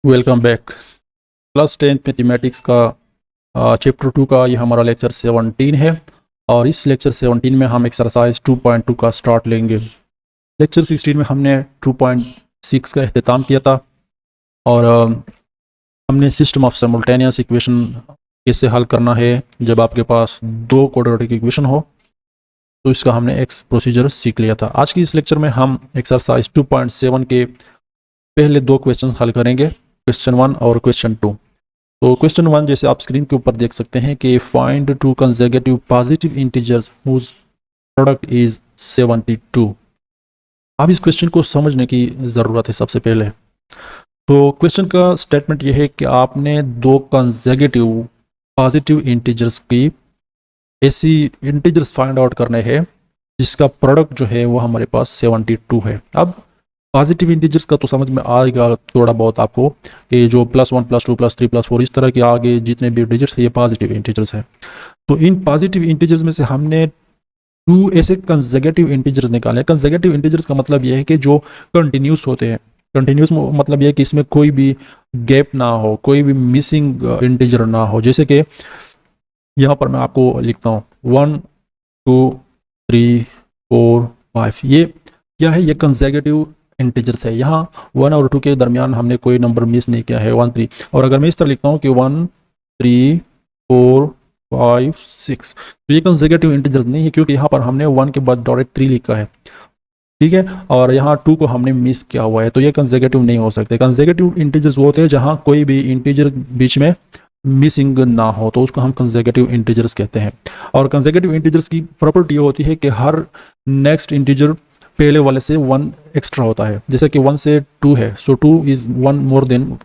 Welcome back. Class 10 mathematics का chapter 2 का ये हमारा लेक्चर 17 है और इस लेक्चर 17 में हम एक्सरसाइज 2.2 का स्टार्ट लेंगे। लेक्चर 16 में हमने 2.6 का अख्तिताम किया था और हमने सिस्टम ऑफ साइमल्टेनियस इक्वेशन कैसे हल करना है जब आपके पास दो क्वाड्रेटिक इक्वेशन हो, तो इसका हमने एक प्रोसीजर सीख लिया था। आज की इस लेक्चर में हम एक्सरसाइज 2.7 के पहले दो क्वेश्चन हल करेंगे, क्वेश्चन 1 और क्वेश्चन 2। तो क्वेश्चन 1 जैसे आप स्क्रीन के ऊपर देख सकते हैं कि find two consecutive positive integers whose product is 72। अब इस क्वेश्चन को समझने की ज़रूरत है। सबसे पहले तो क्वेश्चन का स्टेटमेंट यह है कि आपने दो कंसेक्यूटिव पॉजिटिव इंटीजर्स की ऐसी इंटीजर्स फाइंड आउट करने हैं जिसका प्रोडक्ट जो है वो हमारे पास 72 है। अब पॉजिटिव इंटीजर्स का तो समझ में आएगा थोड़ा बहुत आपको कि जो +1 +2 +3 +4 इस तरह के आगे जितने भी डिजिट्स है ये पॉजिटिव इंटीजर्स हैं। तो इन पॉजिटिव इंटीजर्स में से हमने 2 ऐसे कंसेक्यूटिव इंटीजर्स निकाले। कंसेक्यूटिव इंटीजर्स का मतलब यह है कि जो कंटिन्यूस होते हैं। कंटिन्यूस मतलब यह है कि इसमें कोई भी गैप ना हो, कोई भी मिसिंग इंटीजर ना हो। जैसे कि यहाँ पर मैं आपको लिखता हूँ 1 2 3 4 5, ये क्या है? ये कंसेक्यूटिव इंटीजर्स है। यहाँ 1 और 2 के दरमियान हमने कोई नंबर मिस नहीं किया है, 1 3। और अगर मैं इस तरह लिखता हूँ कि 1 3 4 5 6, तो ये कंसेक्यूटिव इंटीजर्स नहीं है क्योंकि यहाँ पर हमने 1 के बाद डायरेक्ट 3 लिखा है, ठीक है, और यहाँ 2 को हमने मिस किया हुआ है, तो ये कंसेक्यूटिव नहीं हो सकते। कंसेक्यूटिव इंटीजर्स वो होते हैं जहाँ कोई भी इंटीजर बीच में मिसिंग ना हो, तो उसको हम कंसेक्यूटिव इंटीजर्स कहते हैं। और कंसेक्यूटिव इंटीजर्स की प्रॉपर्टी ये होती है कि हर नेक्स्ट इंटीजर पहले वाले से 1 एक्स्ट्रा होता है। जैसे कि 1 से 2 है, सो 2 इज 1 मोर देन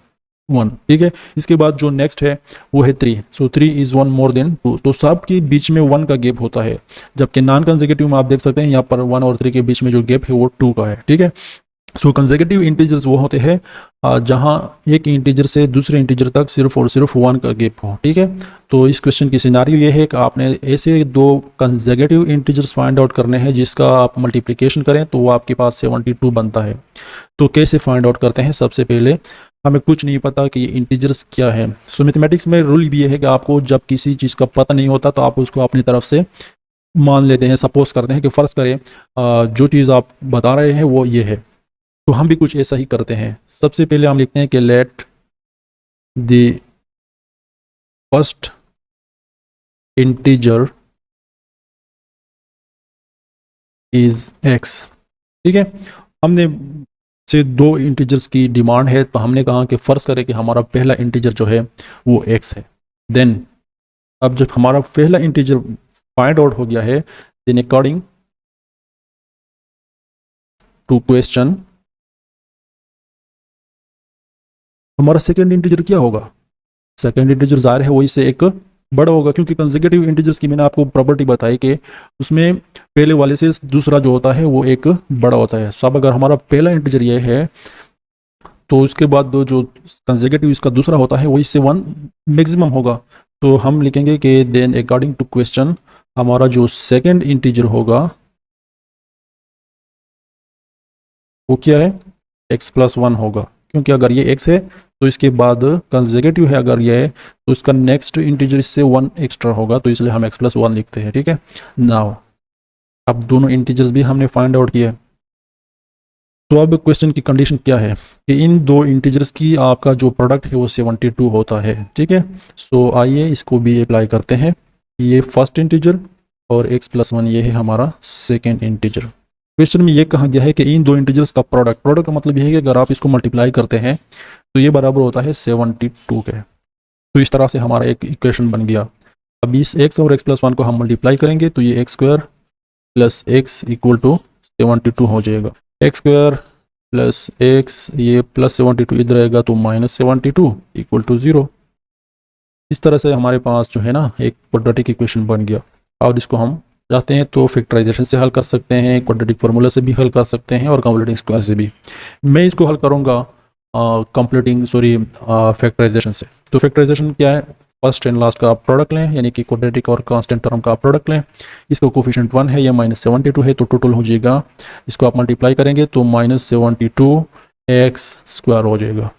1, ठीक है। इसके बाद जो नेक्स्ट है वो है 3, सो 3 इज 1 मोर देन 2। तो सब के बीच में 1 का गैप होता है, जबकि नॉन कंसेक्यूटिव में आप देख सकते हैं यहाँ पर 1 और 3 के बीच में जो गैप है वो 2 का है, ठीक है। सो कंसेक्यूटिव इंटीजर्स वो होते हैं जहां एक इंटीजर से दूसरे इंटीजर तक सिर्फ और सिर्फ 1 का गैप हो, ठीक है। तो इस क्वेश्चन की सिनारियो ये है कि आपने ऐसे दो कंसेक्यूटिव इंटीजर्स फाइंड आउट करने हैं जिसका आप मल्टीप्लिकेशन करें तो वो आपके पास 72 बनता है। तो कैसे फाइंड आउट करते हैं? सबसे पहले हमें कुछ नहीं पता कि ये इंटीजर्स क्या है। सो मैथमेटिक्स में रूल भी ये है कि आपको जब किसी चीज़ का पता नहीं होता तो आप उसको अपनी तरफ से मान लेते हैं, सपोज करते हैं कि फ़र्ज़ करें जो चीज़ आप बता रहे हैं वो ये है, तो हम भी कुछ ऐसा ही करते हैं। सबसे पहले हम लिखते हैं कि let the first integer is x, ठीक है। हमने से दो इंटीजर्स की डिमांड है, तो हमने कहा कि फर्ज करें कि हमारा पहला इंटीजर जो है वो x है। देन अब जब हमारा पहला इंटीजर फाइंड आउट हो गया है, देन अकॉर्डिंग टू क्वेश्चन हमारा सेकेंड इंटीजर क्या होगा? सेकेंड इंटीजर जाहिर है वही से एक बड़ा होगा, क्योंकि कंसेक्यूटिव इंटीजर्स की मैंने आपको प्रॉपर्टी बताई कि उसमें पहले वाले से दूसरा जो होता है वो एक बड़ा होता है। सब अगर हमारा पहला इंटीजर ये है तो उसके बाद दो जो कंसेक्यूटिव इसका दूसरा होता है वही से 1 मैक्सिमम होगा। तो हम लिखेंगे कि देन अकॉर्डिंग टू क्वेश्चन हमारा जो सेकेंड इंटीजर होगा वो क्या है? x+1 होगा, क्योंकि अगर ये x है तो इसके बाद कंसेक्यूटिव है, अगर ये है तो इसका नेक्स्ट इंटीजर इससे 1 एक्स्ट्रा होगा, तो इसलिए हम x+1 लिखते हैं, ठीक है। नाउ अब दोनों इंटीजर्स भी हमने फाइंड आउट किया। तो अब क्वेश्चन की कंडीशन क्या है कि इन दो इंटीजर्स की आपका जो प्रोडक्ट है वो 72 होता है, ठीक है। सो आइए इसको भी अप्लाई करते हैं। ये फर्स्ट इंटीजर और x+1 ये है हमारा सेकेंड इंटीजर। क्वेश्चन में ये कहा गया है कि इन दो इंटीजर्स का प्रोडक्ट का मतलब ये है कि अगर आप इसको मल्टीप्लाई करते हैं तो ये बराबर होता है 72 के। तो इस तरह से हमारा एक इक्वेशन बन गया। अब इस x और x+1 को हम मल्टीप्लाई करेंगे तो ये x² + x = 72 हो जाएगा। x² + x, ये +72 इधर आएगा तो -72 = 0। इस तरह से हमारे पास जो है ना एक क्वाड्रेटिक इक्वेशन बन गया। और इसको हम चाहते हैं तो फैक्टराइजेशन से हल कर सकते हैं, क्वाड्रेटिक फार्मूला से भी हल कर सकते हैं और कंप्लीटिंग स्क्वायर से भी। मैं इसको हल करूँगा फैक्टराइजेशन से। तो फैक्टराइजेशन क्या है? फर्स्ट एंड लास्ट का प्रोडक्ट लें, यानी कि क्वाड्रेटिक और कांस्टेंट टर्म का प्रोडक्ट लें। इसका कोफिशिएंट 1 है, यह -72 है, तो टोटल हो जाएगा, इसको आप मल्टीप्लाई करेंगे तो -72x² हो जाएगा।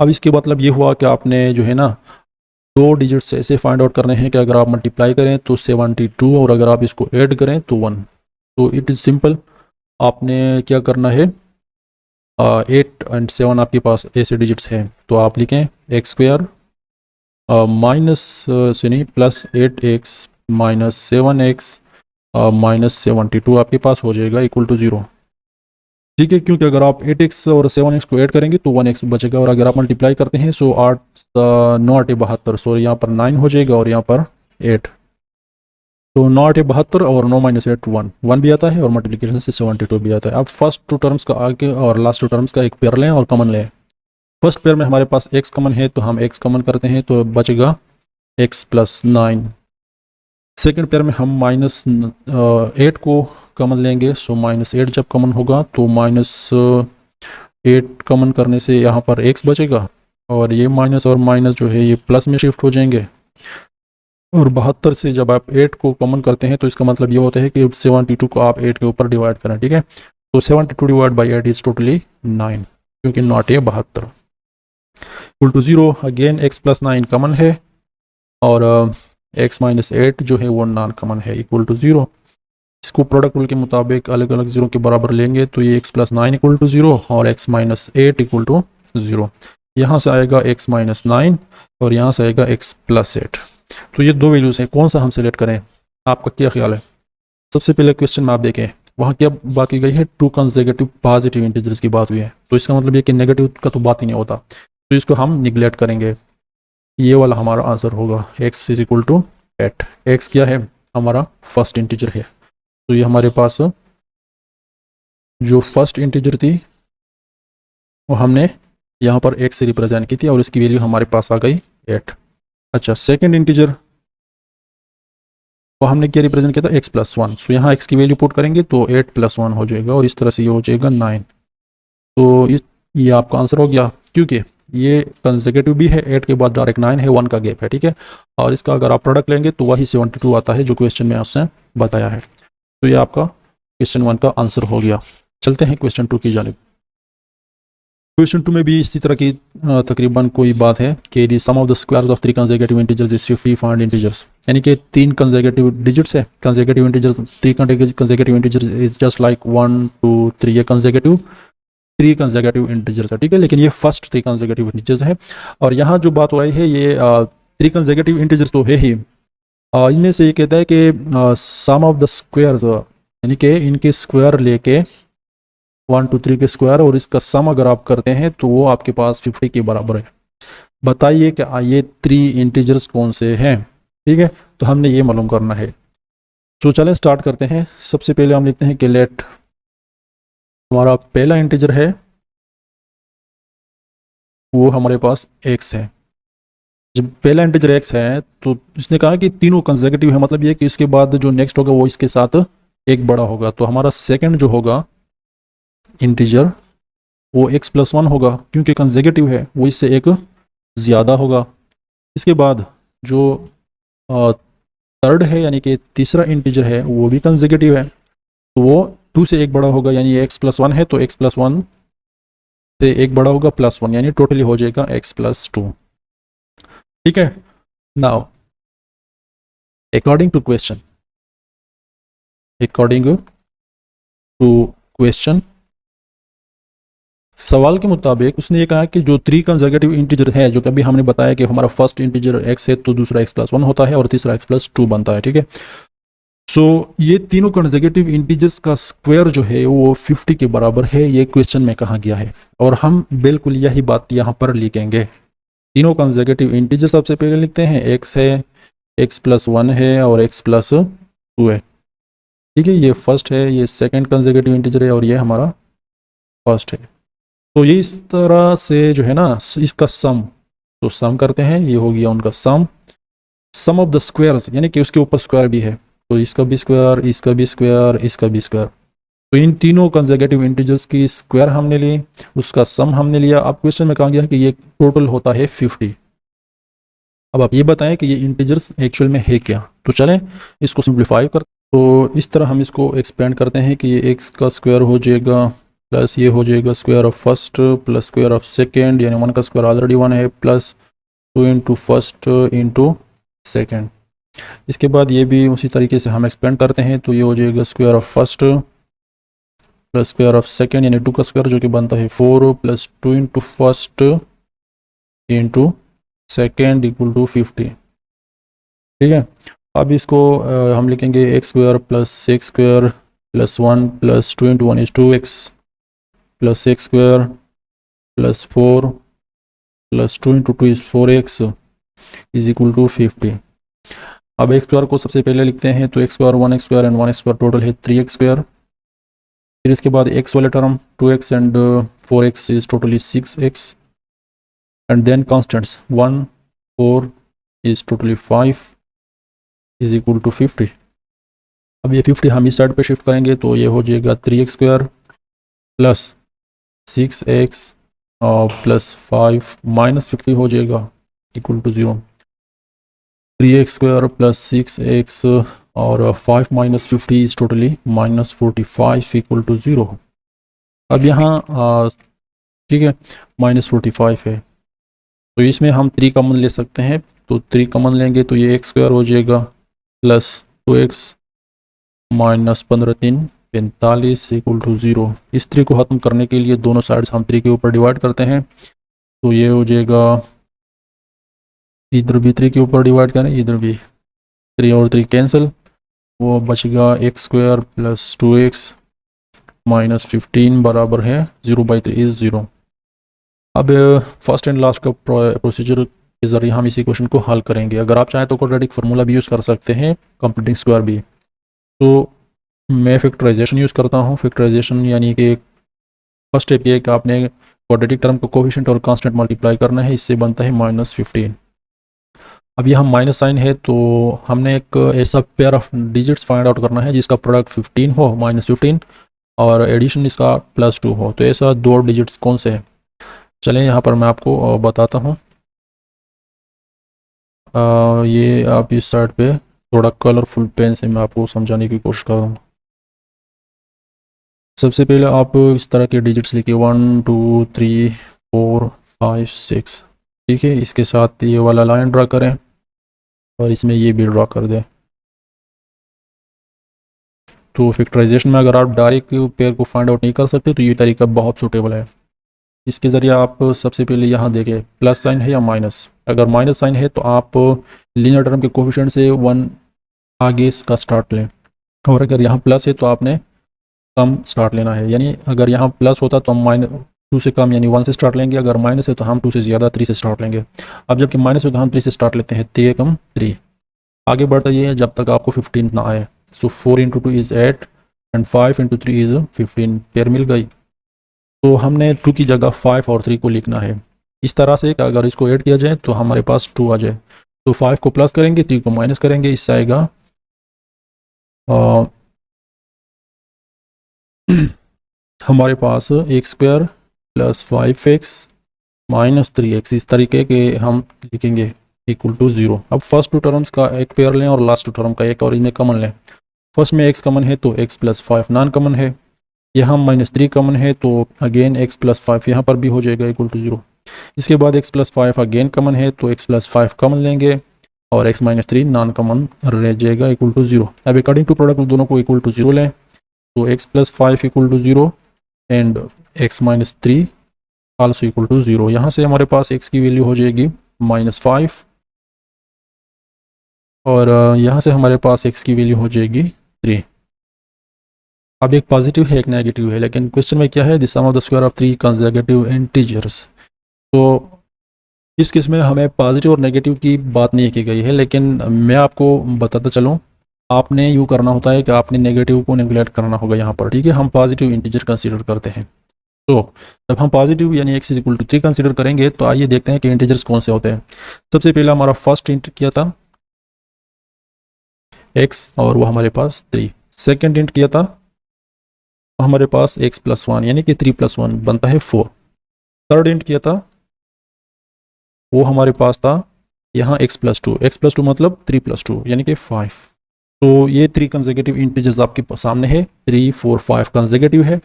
अब इसके मतलब ये हुआ कि आपने जो है ना दो डिजिट्स ऐसे फाइंड आउट करने हैं कि अगर आप मल्टीप्लाई करें तो 72 और अगर आप इसको ऐड करें तो 1। तो इट इज़ सिंपल। आपने क्या करना है, 8 एंड 7 आपके पास ऐसे डिजिट्स हैं, तो आप लिखें एक्स स्क्वायर माइनस से नहीं +8x माइनस 7x माइनस 72 आपके पास हो जाएगा इक्वल टू 0। ठीक है, क्योंकि अगर आप 8x और 7x को ऐड करेंगे तो 1x बचेगा, और अगर आप मल्टीप्लाई करते हैं सो 8 9 8 72, सो यहाँ पर 9 हो जाएगा और यहाँ पर 8। तो 9 8 72 और 9 माइनस 8 1 भी आता है और मल्टीप्लिकेशन से 72 भी आता है। अब फर्स्ट टू टर्म्स का आगे और लास्ट टू टर्म्स का एक पेयर लें और कॉमन लें। फर्स्ट पेयर में हमारे पास x कॉमन है तो हम x कॉमन करते हैं तो बचेगा x प्लस 9। सेकेंड पेयर में हम -8 को कॉमन लेंगे, सो -8 जब कॉमन होगा तो -8 कॉमन करने से यहाँ पर x बचेगा और ये माइनस और माइनस जो है ये प्लस में शिफ्ट हो जाएंगे। और 72 से जब आप 8 को कॉमन करते हैं तो इसका मतलब ये होता है कि 72 को आप 8 के ऊपर डिवाइड करें। ठीक है, तो 72 डिवाइड बाई 8 इज टोटली 9, क्योंकि नॉट है 72 equal to 0। Again x plus 9 common है और x माइनस 8 जो है वो नॉन कॉमन है इक्वल टू 0। इसको प्रोडक्ट रूल के मुताबिक अलग अलग 0 के बराबर लेंगे तो ये x प्लस 9 इक्वल टू 0 और x माइनस 8 इक्वल टू 0। यहाँ से आएगा x माइनस 9 और यहाँ से आएगा x प्लस 8। तो ये दो वैल्यूज़ हैं, कौन सा हम सेलेक्ट करें, आपका क्या ख्याल है? सबसे पहले क्वेश्चन में आप देखें वहाँ क्या बात की गई है, 2 कंसेक्यूटिव पॉजिटिव इंटीजर्स की बात हुई है, तो इसका मतलब ये कि नेगेटिव का तो बात ही नहीं होता, तो इसको हम निगलेक्ट करेंगे। ये वाला हमारा आंसर होगा x is equal to 8। x क्या है, हमारा फर्स्ट इंटीजर है, तो ये हमारे पास जो फर्स्ट इंटीजर थी वो हमने यहाँ पर x से रिप्रेजेंट की थी और इसकी वैल्यू हमारे पास आ गई 8। अच्छा, सेकेंड इंटीजर वो हमने क्या रिप्रेजेंट किया था, x प्लस 1, सो यहाँ x की वैल्यू पुट करेंगे तो 8 प्लस 1 हो जाएगा और इस तरह से ये हो जाएगा 9। तो ये आपका आंसर हो गया, क्योंकि ये कंसेक्यूटिव भी है, 8 के बाद डायरेक्ट 9 है, 1 का गैप है। ठीक है, और इसका अगर आप प्रोडक्ट लेंगे तो वही 72 आता है जो क्वेश्चन में उसने बताया है। तो ये आपका क्वेश्चन 1 का आंसर हो गया। चलते हैं क्वेश्चन 2 की जानिब। क्वेश्चन 2 में भी इसी तरह की तकरीबन कोई बात है कि the sum of the squares of 3 consecutive integers is 50 find integers, यानी कि 3 कंसेक्यूटिव डिजिट्स है, consecutive integers 3 consecutive integers is just like 1 2 3, ये कंसेक्यूटिव 3 कंसेक्यूटिव इंटीजर्स है। ठीक है, लेकिन ये फर्स्ट 3 कंसेक्यूटिव इंटीजर्स है और यहाँ जो बात हो रही है ये 3 कंसेक्यूटिव इंटीजर्स तो है ही, इनमें से ये कहता है कि सम ऑफ द स्क्वायर्स, यानी कि इनके स्क्वायर लेके 1 2 3 के स्क्वायर और इसका सम अगर आप करते हैं तो वो आपके पास 50 के बराबर है। बताइए कि ये 3 इंटीजर्स कौन से हैं। ठीक है, तो हमने ये मालूम करना है। तो चलें स्टार्ट करते हैं। सबसे पहले हम लिखते हैं कि लेट हमारा पहला इंटीजर है वो हमारे पास x है। जब पहला इंटीजर x है तो इसने कहा कि तीनों कंसेक्यूटिव है, मतलब ये कि इसके बाद जो नेक्स्ट होगा वो इसके साथ एक बड़ा होगा, तो हमारा सेकंड जो होगा इंटीजर वो x प्लस 1 होगा, क्योंकि कंसेक्यूटिव है वो इससे एक ज़्यादा होगा। इसके बाद जो थर्ड है यानी कि तीसरा इंटीजर है वो भी कंसेक्यूटिव है, तो वो 2 से एक बड़ा होगा, यानी x प्लस 1 है तो x प्लस 1 से एक बड़ा होगा प्लस 1, यानी टोटली हो जाएगा x प्लस 2। ठीक है, नाउ अकॉर्डिंग टू क्वेश्चन सवाल के मुताबिक उसने ये कहा कि जो 3 कंसेक्यूटिव इंटीजर है, जो कभी हमने बताया कि हमारा फर्स्ट इंटीजर x है तो दूसरा x प्लस 1 होता है और तीसरा x प्लस 2 बनता है। ठीक है, सो ये तीनों कंसेक्यूटिव इंटीजर्स का स्क्वायर जो है वो 50 के बराबर है, ये क्वेश्चन में कहा गया है और हम बिल्कुल यही बात यहाँ पर लिखेंगे। तीनों कंसेक्यूटिव इंटीजर सबसे पहले लिखते हैं, x है, x प्लस 1 है और x प्लस 2 है। ठीक है, ये फर्स्ट है, ये सेकेंड कंसेक्यूटिव इंटीजर है और ये हमारा फर्स्ट है। तो ये इस तरह से जो है ना इसका सम, तो सम करते हैं, ये हो गया उनका सम ऑफ द स्क्वायर्स, यानी कि उसके ऊपर स्क्वायर भी है, तो इसका भी स्क्वायर, इसका भी स्क्वायर, इसका भी स्क्वायर। तो इन तीनों कंसेक्यूटिव इंटीजर्स की स्क्वायर हमने ली, उसका सम हमने लिया। अब क्वेश्चन में कहा गया कि ये टोटल होता है 50। अब आप ये बताएं कि ये इंटीजर्स एक्चुअल में है क्या। तो चलें इसको सिंप्लीफाई कर, तो इस तरह हम इसको एक्सपेंड करते हैं कि ये x का स्क्वायर हो जाएगा प्लस ये हो जाएगा square of first plus square of second, यानी 1 का स्क्वायर ऑलरेडी 1 है, plus 2 into first into second. इसके बाद ये भी उसी तरीके से हम एक्सपेंड करते हैं, तो ये हो जाएगा square of first plus square of second, यानी 2 का स्क्वायर जो कि बनता है 4 plus 2 into first into second equal to 50। ठीक है, अब इसको हम लिखेंगे x square plus x square plus 1 plus 2 into 1 is 2x plus x square plus 4 plus 2 into 2 is 4x is equal to 50। अब एक्स स्क्वायर को सबसे पहले लिखते हैं, तो x square 1x square and 1x square total है 3x square. फिर इसके बाद x वाले term 2x and 4x is totally 6x and then constants 1 4 is totally 5 is equal to 50। अब ये 50 हम इस साइड पे शिफ्ट करेंगे, तो ये हो जाएगा 3x स्क्वायर प्लस 6x और प्लस 5 माइनस 50 हो जाएगा equal to 0। 3x square plus 6x और 5 minus 50 is totally minus 45 equal to 0। अब यहाँ ठीक है माइनस 45 है, तो इसमें हम 3 कॉमन ले सकते हैं, तो 3 कॉमन लेंगे तो ये x स्क्वायर हो जाएगा plus 2x minus 15 3 45 equal to 0। इस 3 को ख़त्म करने के लिए दोनों साइड्स हम 3 के ऊपर डिवाइड करते हैं, तो ये हो जाएगा इधर भी 3 के ऊपर डिवाइड करें, इधर भी 3 और 3 कैंसिल, वो बचेगा x square plus 2x minus 15 बराबर है 0/3 इज 0। अब फर्स्ट एंड लास्ट का प्रोसीजर के ज़रिए हम इसी क्वेश्चन को हल करेंगे। अगर आप चाहें तो क्वाड्रेटिक फार्मूला भी यूज़ कर सकते हैं, कंप्लीटिंग स्क्वायर भी। तो मैं फैक्टराइजेशन यूज़ करता हूँ। फैक्टराइजेशन यानी कि फर्स्ट स्टेप ये है कि आपने क्वाड्रेटिक टर्म को कोफिशिएंट और कांस्टेंट मल्टीप्लाई करना है, इससे बनता है माइनस 15। अब यहाँ माइनस साइन है, तो हमने एक ऐसा pair of digits find out करना है जिसका प्रोडक्ट 15 हो, माइनस 15, और एडिशन इसका +2 हो। तो ऐसा 2 डिजिट्स कौन से हैं, चलें यहाँ पर मैं आपको बताता हूँ। ये आप इस साइड पे थोड़ा कलरफुल पेन से मैं आपको समझाने की कोशिश कर रहा हूँ। सबसे पहले आप इस तरह के डिजिट्स लिखिए 1 2 3 4 5 6। ठीक है, इसके साथ ये वाला लाइन ड्रा करें और इसमें ये भी ड्रा कर दें। तो फैक्टराइजेशन में अगर आप डायरेक्ट पेयर को फाइंड आउट नहीं कर सकते तो ये तरीका बहुत सूटेबल है। इसके ज़रिए आप सबसे पहले यहाँ देखें प्लस साइन है या माइनस। अगर माइनस साइन है तो आप लीनियर टर्म के कोफिशिएंट से 1 आगे इसका स्टार्ट लें, और अगर यहाँ प्लस है तो आपने कम स्टार्ट लेना है। यानी अगर यहाँ प्लस होता तो हम -2 से कम यानी 1 से स्टार्ट लेंगे, अगर माइनस है तो हम 2 से ज़्यादा 3 से स्टार्ट लेंगे। अब जबकि माइनस है तो हम 3 से स्टार्ट लेते हैं, 3 कम 3 आगे बढ़ता ये है जब तक आपको 15 ना आए। So 4 into 2 is 8 and 5 into 3 is 15, pair मिल गई। तो हमने 2 की जगह 5 और 3 को लिखना है इस तरह से कि अगर इसको ऐड किया जाए तो हमारे पास 2 आ जाए। तो 5 को प्लस करेंगे, 3 को माइनस करेंगे, इससे आएगा हमारे पास x square plus 5x minus 3x, इस तरीके के हम लिखेंगे इक्वल टू 0। अब फर्स्ट 2 टर्म्स का एक पेयर लें और लास्ट 2 टर्म का एक, और इनमें कॉमन लें। फर्स्ट में x कॉमन है तो x प्लस 5 नॉन कॉमन है, यहाँ -3 कॉमन है तो अगेन x प्लस 5 यहाँ पर भी हो जाएगा इक्वल टू 0। इसके बाद x प्लस 5 अगेन कॉमन है तो x प्लस 5 कॉमन लेंगे और x माइनस 3 नॉन कॉमन रह जाएगा इक्वल टू 0। अब अकॉर्डिंग टू प्रोडक्ट दोनों को इक्वल टू 0 लें, तो x plus 5 equal to 0 and x minus 3 also equal to 0। यहाँ से हमारे पास x की वैल्यू हो जाएगी -5 और यहाँ से हमारे पास x की वैल्यू हो जाएगी 3। अब एक पॉजिटिव है एक नेगेटिव है, लेकिन क्वेश्चन में क्या है, the sum of the square of 3 consecutive integers. तो इस केस में हमें पॉजिटिव और नेगेटिव की बात नहीं की गई है, लेकिन मैं आपको बताता चलूँ आपने यूँ करना होता है कि आपने नेगेटिव को नेगलेक्ट करना होगा यहाँ पर। ठीक है, हम पॉजिटिव इंटीजर कंसीडर करते हैं। तो जब हम पॉजिटिव यानी x इक्वल टू 3 कंसीडर करेंगे तो आइए देखते हैं कि इंटीजर्स कौन से होते हैं। सबसे पहला हमारा फर्स्ट इंट किया था x और वो हमारे पास 3। सेकेंड इंट किया था तो हमारे पास x प्लस 1 यानी कि 3 + 1 बनता है 4। थर्ड इंट किया था वो हमारे पास था यहाँ x प्लस 2 मतलब 3 + 2 यानी कि 5। तो ये 3 कंसेक्यूटिव इंटीजर्स आपके सामने है, 3 4 5 कंसेक्यूटिव है।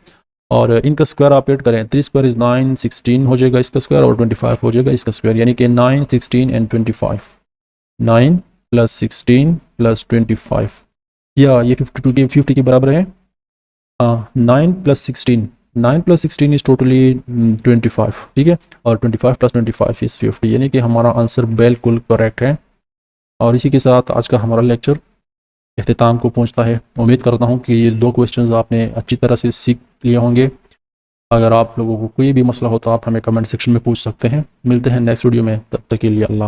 और इनका स्क्वायर आप ऐड करें, 3 स्क्वायर इज़ 9, 16 हो जाएगा इसका स्क्वायर, और 25 हो जाएगा इसका स्क्वायर, यानी कि 9, 16 एंड 25। 9 प्लस 16 प्लस 25, या ये 50 के बराबर है। 9 प्लस 16, 9 प्लस 16 इज़ टोटली 25, ठीक है, और 25 प्लस 25 इज़ 50, यानी कि हमारा आंसर बिल्कुल करेक्ट है। और इसी के साथ आज का हमारा लेक्चर अख्ताम को पहुंचता है। उम्मीद करता हूं कि ये 2 क्वेश्चंस आपने अच्छी तरह से सीख लिए होंगे। अगर आप लोगों को कोई भी मसला हो तो आप हमें कमेंट सेक्शन में पूछ सकते हैं। मिलते हैं नेक्स्ट वीडियो में, तब तक के लिए अल्लाह।